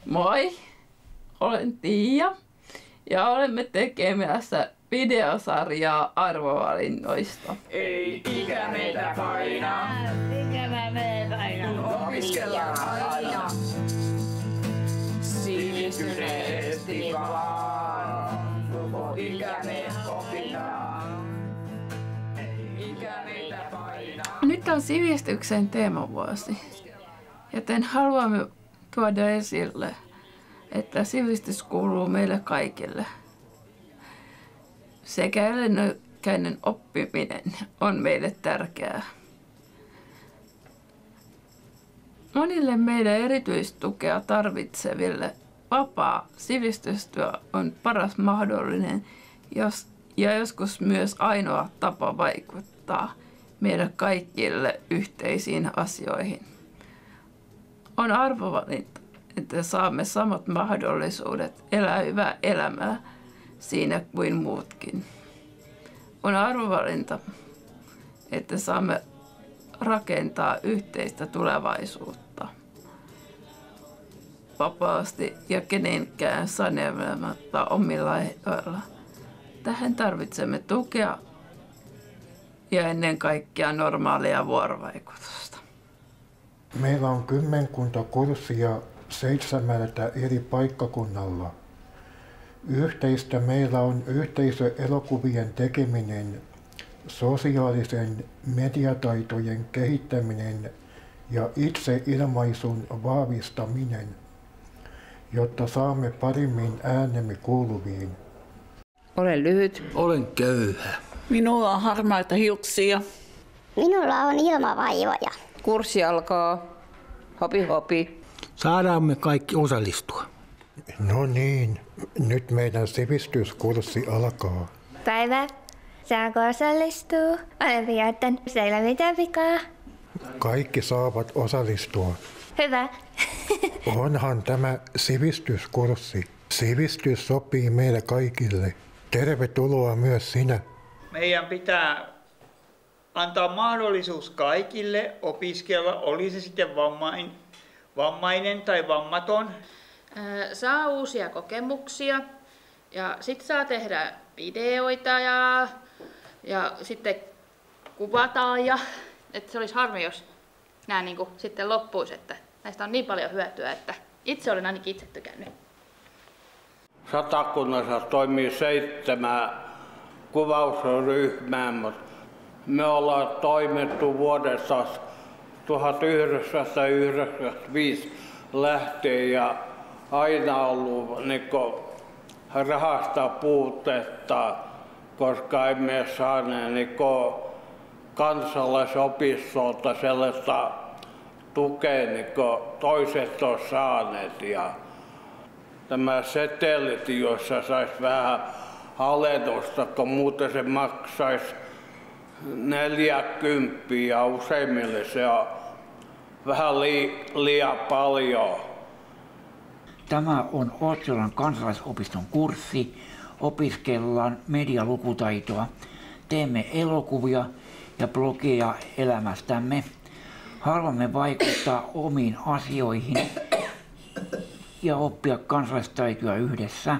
Moi, olen Tiia ja olemme tekemässä videosarjaa arvovalinnoista. Ei ikä meitä paina, kun opiskellaan aina. Sivistyneesti vaan, koko ikä me opitaan. Ei ikä meitä paina. Nyt on sivistyksen teemavuosi, joten haluamme tuoda esille, että sivistys kuuluu meille kaikille. Sekä elinikäinen oppiminen on meille tärkeää. Monille meidän erityistukea tarvitseville vapaa sivistystyö on paras mahdollinen ja joskus myös ainoa tapa vaikuttaa meidän kaikille yhteisiin asioihin. On arvovalinta, että saamme samat mahdollisuudet elää hyvää elämää siinä kuin muutkin. On arvovalinta, että saamme rakentaa yhteistä tulevaisuutta vapaasti ja kenenkään sanelematta omilla ehdoilla. Tähän tarvitsemme tukea ja ennen kaikkea normaalia vuorovaikutusta. Meillä on 10 kurssia 7 eri paikkakunnalla. Yhteistä meillä on yhteisöelokuvien tekeminen, sosiaalisen mediataitojen kehittäminen ja itseilmaisun vahvistaminen, jotta saamme paremmin äänemme kuuluviin. Olen lyhyt. Olen köyhä. Minulla on harmaita hiuksia. Minulla on ilmavaivoja. Kurssi alkaa. Hopi hopi. Saadaan me kaikki osallistua. No niin, nyt meidän sivistyskurssi alkaa. Päivä. Saanko osallistua? Olen pian, siellä mitään vikaa. Kaikki saavat osallistua. Hyvä. Onhan tämä sivistyskurssi. Sivistys sopii meille kaikille. Tervetuloa myös sinä. Meidän pitää antaa mahdollisuus kaikille opiskella, oli se sitten vammainen tai vammaton. Saa uusia kokemuksia ja sitten saa tehdä videoita ja sitten kuvataan. Että se olisi harmi, jos nämä niin kuin sitten loppuisi, että näistä on niin paljon hyötyä, että itse olen ainakin itse tykännyt. Satakunnassa toimii 7 kuvausryhmää, mutta me ollaan toimittu vuodesta 1995 lähtien ja aina ollut rahasta puutetta, koska emme saaneet kansalaisopistolta sellaista tukea, niin toiset on saaneet. Ja tämä setelit, jossa saisi vähän alennusta, kun muuten se maksaisi 40 ja useimmille se on vähän liian paljon. Tämä on Otsolan kansalaisopiston kurssi. Opiskellaan medialukutaitoa. Teemme elokuvia ja blogeja elämästämme. Haluamme vaikuttaa omiin asioihin ja oppia kansalaistaitoa yhdessä.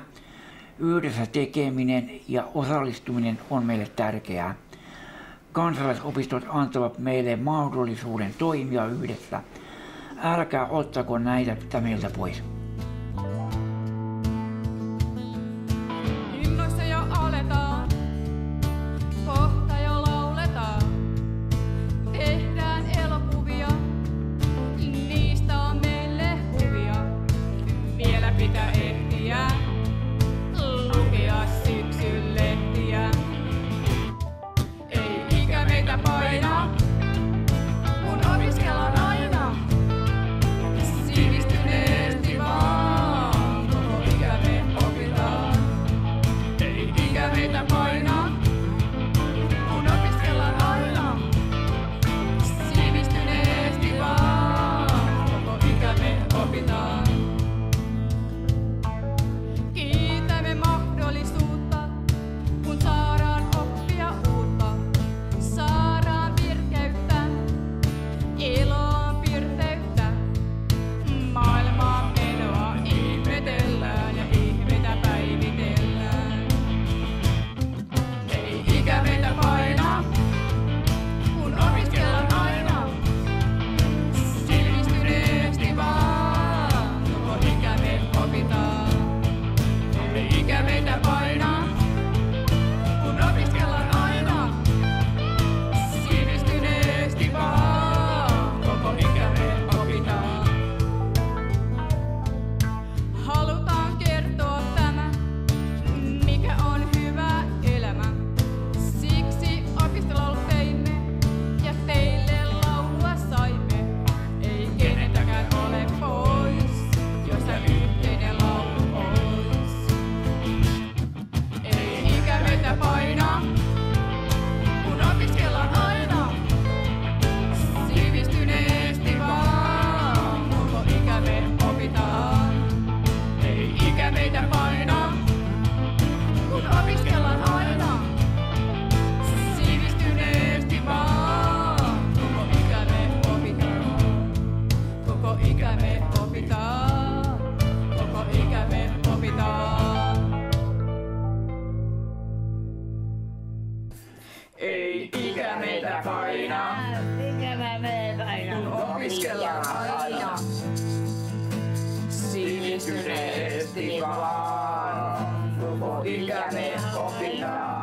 Yhdessä tekeminen ja osallistuminen on meille tärkeää. Kansalaisopistot antavat meille mahdollisuuden toimia yhdessä. Älkää ottako näitä meiltä pois. Innoissa jo aletaan, kohta jo lauletaan. Tehdään elokuvia, niistä on meille huvia. Vielä pitää ehtiä lukea syksyn lehtiä. Ei ikä meitä paina, kun opiskellaan aina. Sivistyneesti vaan. Ei ikä meitä paina, kun opiskellaan aina. Sivistyneesti vaan, koko ikämme opitaan.